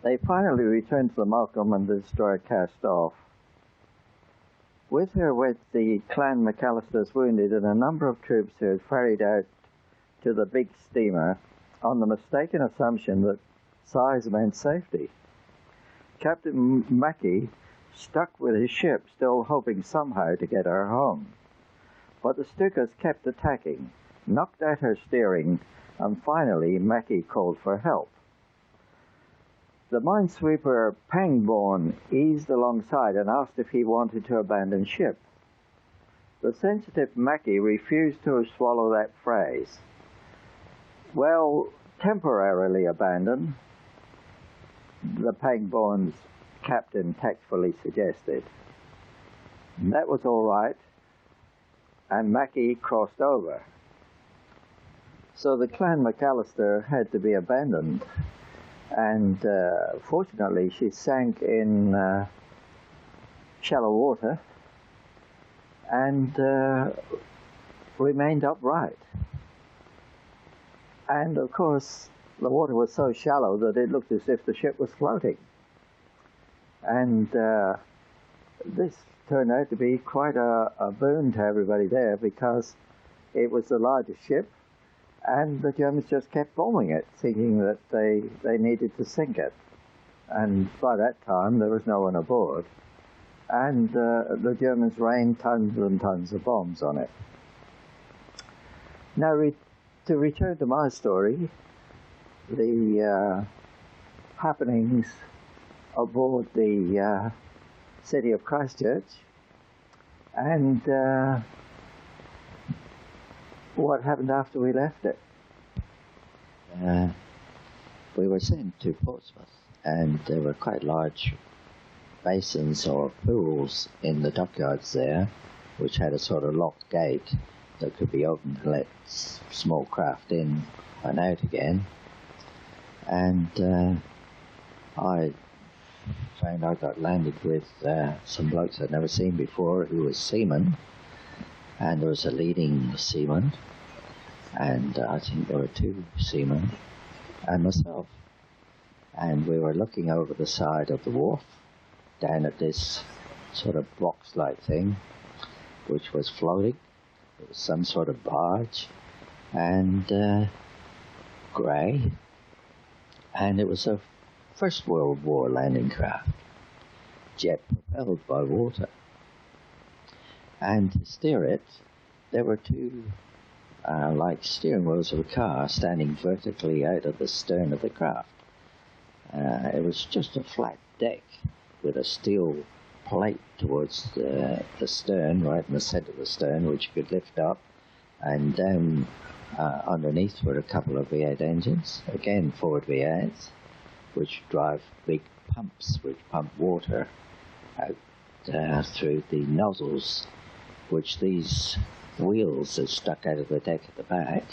They finally returned to the Malcolm and the destroyer cast off. With her went the Clan McAllister's wounded and a number of troops who had ferried out to the big steamer on the mistaken assumption that size meant safety. Captain Mackey stuck with his ship, still hoping somehow to get her home. But the Stukas kept attacking, knocked out her steering, and finally Mackey called for help. The minesweeper Pangbourne eased alongside and asked if he wanted to abandon ship. The sensitive Mackey refused to swallow that phrase. Well, temporarily abandon, the Pangbourne's captain tactfully suggested. That was all right, and Mackey crossed over. So the Clan McAllister had to be abandoned, and fortunately she sank in shallow water and remained upright. And of course the water was so shallow that it looked as if the ship was floating. And this turned out to be quite a boon to everybody there, because it was the largest ship, and the Germans just kept bombing it, thinking that they needed to sink it. And by that time, there was no one aboard, and the Germans rained tons and tons of bombs on it. Now, to return to my story, the happenings aboard the city of Christchurch, and what happened after we left it. We were sent to Portsmouth, and there were quite large basins or pools in the dockyards there, which had a sort of locked gate that could be opened to let small craft in and out again. And I found I got landed with some blokes I'd never seen before who was seamen, and there was a leading seaman, and I think there were two seamen and myself, and we were looking over the side of the wharf down at this sort of box-like thing which was floating. It was some sort of barge, and grey, and it was a First World War landing craft, jet propelled by water. And to steer it, there were two like steering wheels of a car standing vertically out of the stern of the craft. It was just a flat deck with a steel plate towards the stern, right in the center of the stern, which you could lift up, and down underneath were a couple of V8 engines, again Ford V8s, which drive big pumps which pump water out through the nozzles, which these wheels that stuck out of the deck at the back,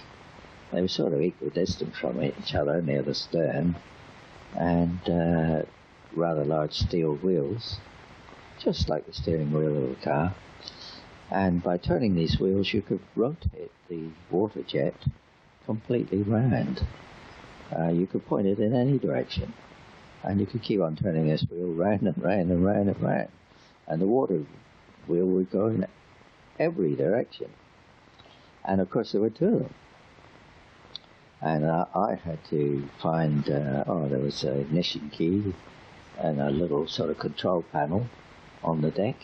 they were sort of equidistant from each other near the stern, and rather large steel wheels, just like the steering wheel of a car. And by turning these wheels, you could rotate the water jet completely round. You could point it in any direction, and you could keep on turning this wheel round and round and round and round, and the water wheel would go in every direction. And of course there were two of them, and I had to find there was an ignition key and a little sort of control panel on the deck,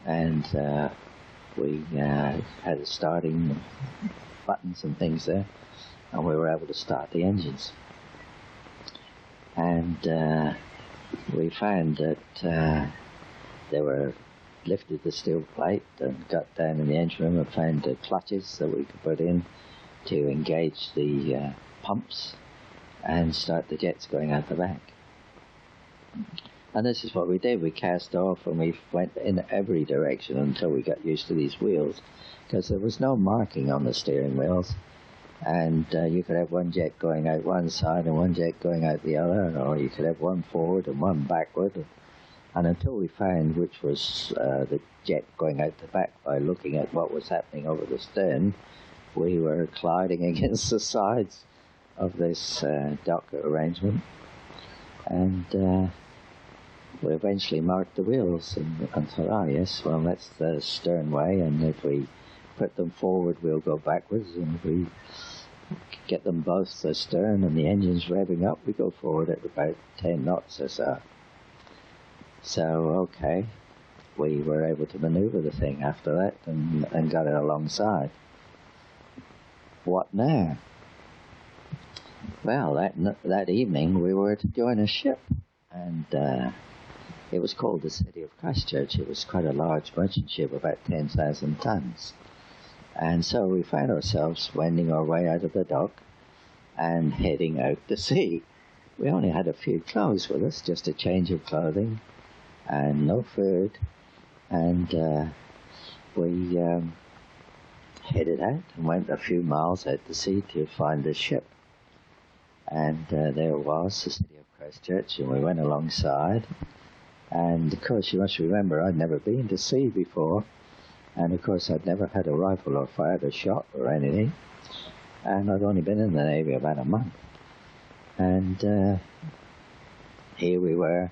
and we had starting buttons and things there, and we were able to start the engines. And we found that they were lifted the steel plate and got down in the engine room and found the clutches that we could put in to engage the pumps and start the jets going out the back. And this is what we did. We cast off and we went in every direction until we got used to these wheels, because there was no marking on the steering wheels, and you could have one jet going out one side and one jet going out the other, or you could have one forward and one backward. And until we found which was the jet going out the back by looking at what was happening over the stern, we were colliding against the sides of this dock arrangement. And we eventually marked the wheels and thought, oh yes, well that's the stern way, and if we put them forward we'll go backwards, and if we get them both astern and the engine's revving up, we go forward at about 10 knots or so. So, okay, we were able to maneuver the thing after that and got it alongside. What now? Well, that evening we were to join a ship, and it was called the City of Christchurch. It was quite a large merchant ship, about 10,000 tons. And so we found ourselves wending our way out of the dock and heading out to sea. We only had a few clothes with us, just a change of clothing and no food. And we headed out and went a few miles out to sea to find the ship. And there was the City of Christchurch, and we went alongside. And of course, you must remember, I'd never been to sea before. And of course, I'd never had a rifle or fired a shot or anything. And I'd only been in the Navy about a month. And here we were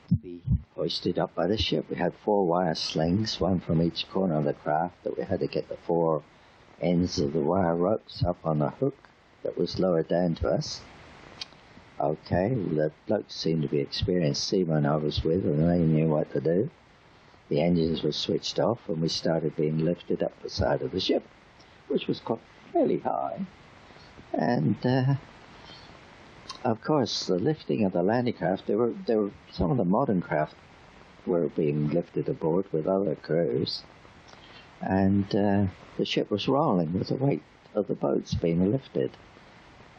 to be hoisted up by the ship. We had 4 wire slings, one from each corner of the craft, that we had to get the 4 ends of the wire ropes up on a hook that was lowered down to us. Okay, the blokes seemed to be experienced seamen I was with, and they knew what to do. The engines were switched off, and we started being lifted up the side of the ship, which was quite fairly high. And of course, the lifting of the landing craft, there were some of the modern craft were being lifted aboard with other crews, and the ship was rolling with the weight of the boats being lifted.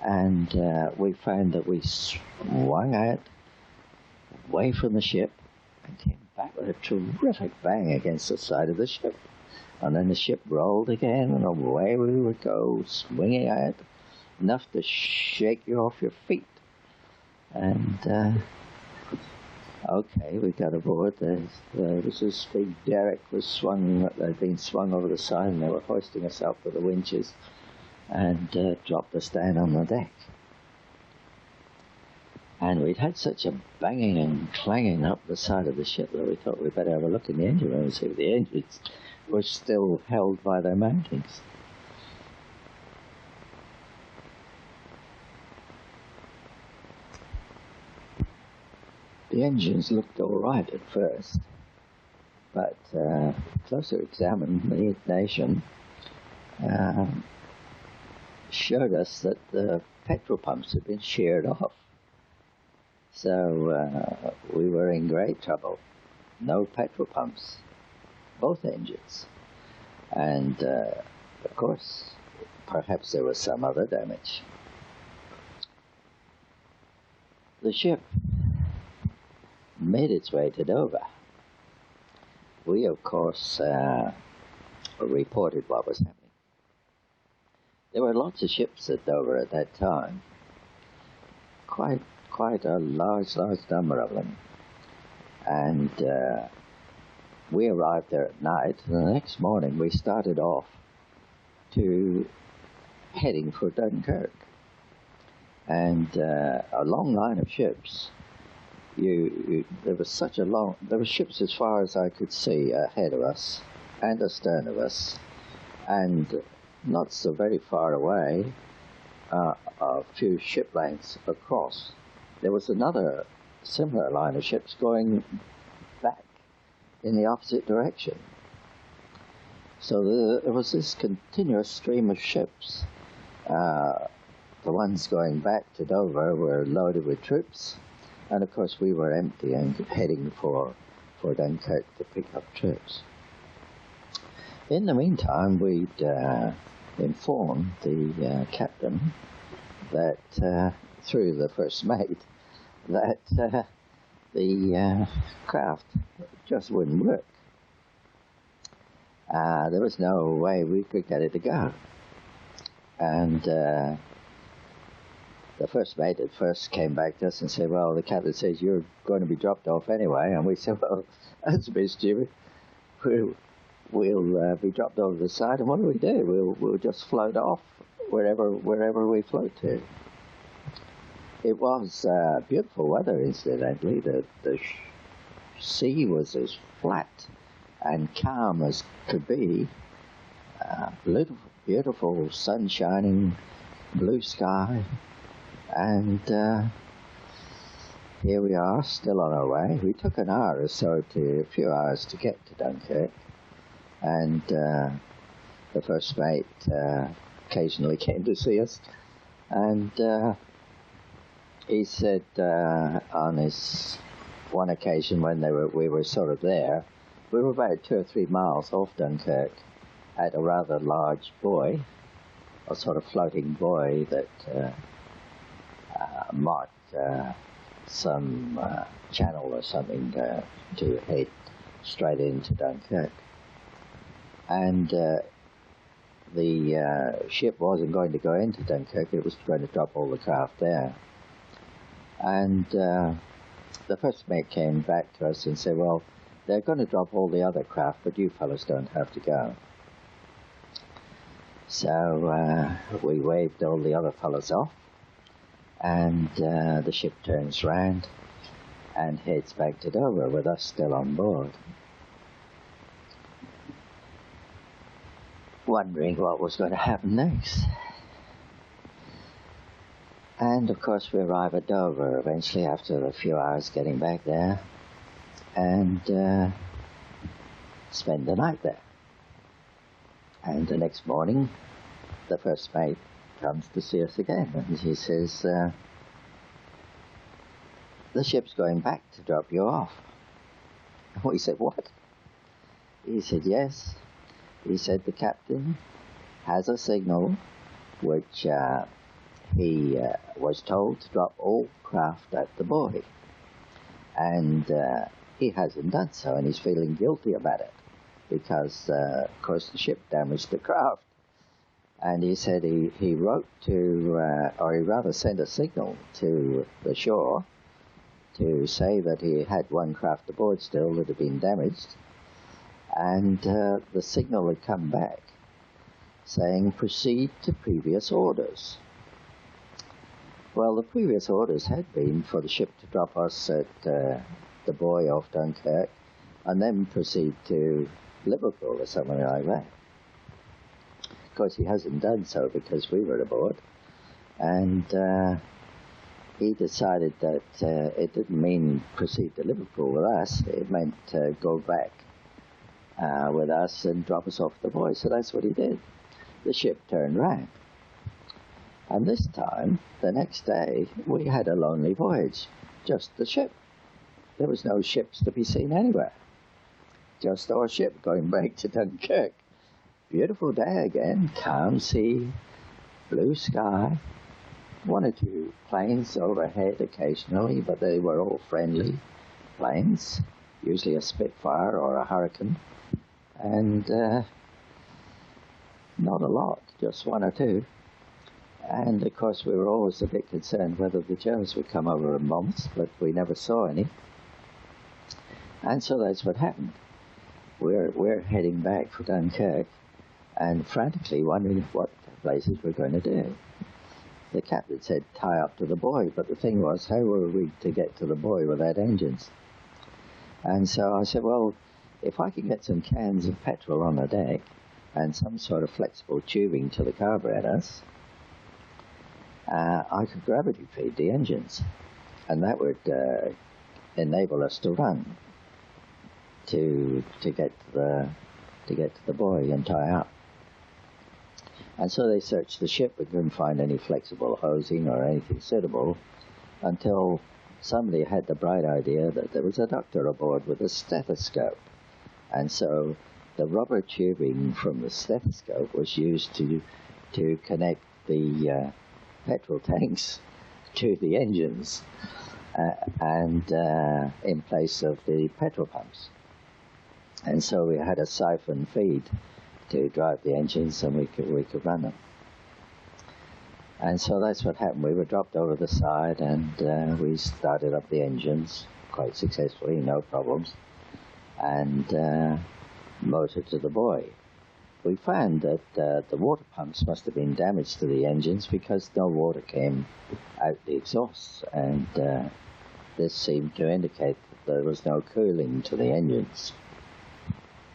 And we found that we swung out away from the ship and came back with a terrific bang against the side of the ship. And then the ship rolled again, and away we would go, swinging out, enough to shake you off your feet. And, okay, we got aboard. There was this big derrick that had been swung over the side, and they were hoisting us up with the winches and dropped us down on the deck. And we'd had such a banging and clanging up the side of the ship that we thought we'd better have a look in the engine room and see if the engines were still held by their mountings. The engines looked all right at first, but closer examined, the ignition showed us that the petrol pumps had been sheared off. So we were in great trouble. No petrol pumps, both engines. And of course, perhaps there was some other damage. The ship made its way to Dover. We, of course, reported what was happening. There were lots of ships at Dover at that time, quite a large number of them. And we arrived there at night, and the next morning we started off to heading for Dunkirk. And a long line of ships. There were ships as far as I could see ahead of us and astern of us, and not so very far away, a few ship lengths across, there was another similar line of ships going back in the opposite direction. So there was this continuous stream of ships. The ones going back to Dover were loaded with troops, and of course we were empty and heading for Dunkirk to pick up troops. In the meantime, we'd informed the captain that, through the first mate, that the craft just wouldn't work. There was no way we could get it to go. And the first mate at first came back to us and said, well, the captain says you're going to be dropped off anyway. And we said, well, that's a bit stupid. We'll be dropped over the side, and what do? We'll just float off wherever we float to. It was beautiful weather, incidentally. The sea was as flat and calm as could be. Beautiful sun shining, blue sky, and here we are, still on our way. We took an hour or so a few hours to get to Dunkirk, and the first mate occasionally came to see us, and he said on his one occasion when we were sort of there, we were about 2 or 3 miles off Dunkirk at a rather large buoy, a sort of floating buoy that marked some channel or something to head straight into Dunkirk. And the ship wasn't going to go into Dunkirk, it was going to drop all the craft there. And the first mate came back to us and said, well, they're going to drop all the other craft, but you fellas don't have to go. So we waved all the other fellas off, and the ship turns round and heads back to Dover with us still on board. Wondering what was going to happen next. And of course we arrive at Dover eventually after a few hours getting back there, and spend the night there. And the next morning the first mate comes to see us again, and he says, the ship's going back to drop you off. And we said, what? He said, yes. He said the captain has a signal which he was told to drop all craft at the buoy, and he hasn't done so, and he's feeling guilty about it because of course the ship damaged the craft. And he said he wrote to, or he rather sent a signal to the shore to say that he had one craft aboard still that had been damaged, and the signal had come back saying proceed to previous orders. Well, the previous orders had been for the ship to drop us at the buoy off Dunkirk and then proceed to Liverpool or somewhere like that. Of course, he hasn't done so because we were aboard, and he decided that it didn't mean proceed to Liverpool with us, it meant go back with us and drop us off the buoy. So that's what he did. The ship turned round, and this time, the next day, we had a lonely voyage, just the ship. There was no ships to be seen anywhere, just our ship going back to Dunkirk. Beautiful day again, calm sea, blue sky, 1 or 2 planes overhead occasionally, but they were all friendly planes, usually a Spitfire or a Hurricane, and not a lot, just 1 or 2. And of course we were always a bit concerned whether the Germans would come over in bombs, but we never saw any. And so that's what happened. We're heading back for Dunkirk, and frantically wondering what places we're going to do. The captain said tie up to the buoy, but the thing was, how were we to get to the buoy without engines? And so I said, well, if I can get some cans of petrol on the deck and some sort of flexible tubing to the carburetors, I could gravity feed the engines, and that would enable us to run to get to the buoy and tie up. And so they searched the ship but couldn't find any flexible hosing or anything suitable until somebody had the bright idea that there was a doctor aboard with a stethoscope. And so the rubber tubing from the stethoscope was used to connect the petrol tanks to the engines and in place of the petrol pumps. And so we had a siphon feed to drive the engines, and we could run them. And so that's what happened. We were dropped over the side, and we started up the engines quite successfully, no problems, and motored to the buoy. We found that the water pumps must have been damaged to the engines because no water came out the exhausts, and this seemed to indicate that there was no cooling to the engines.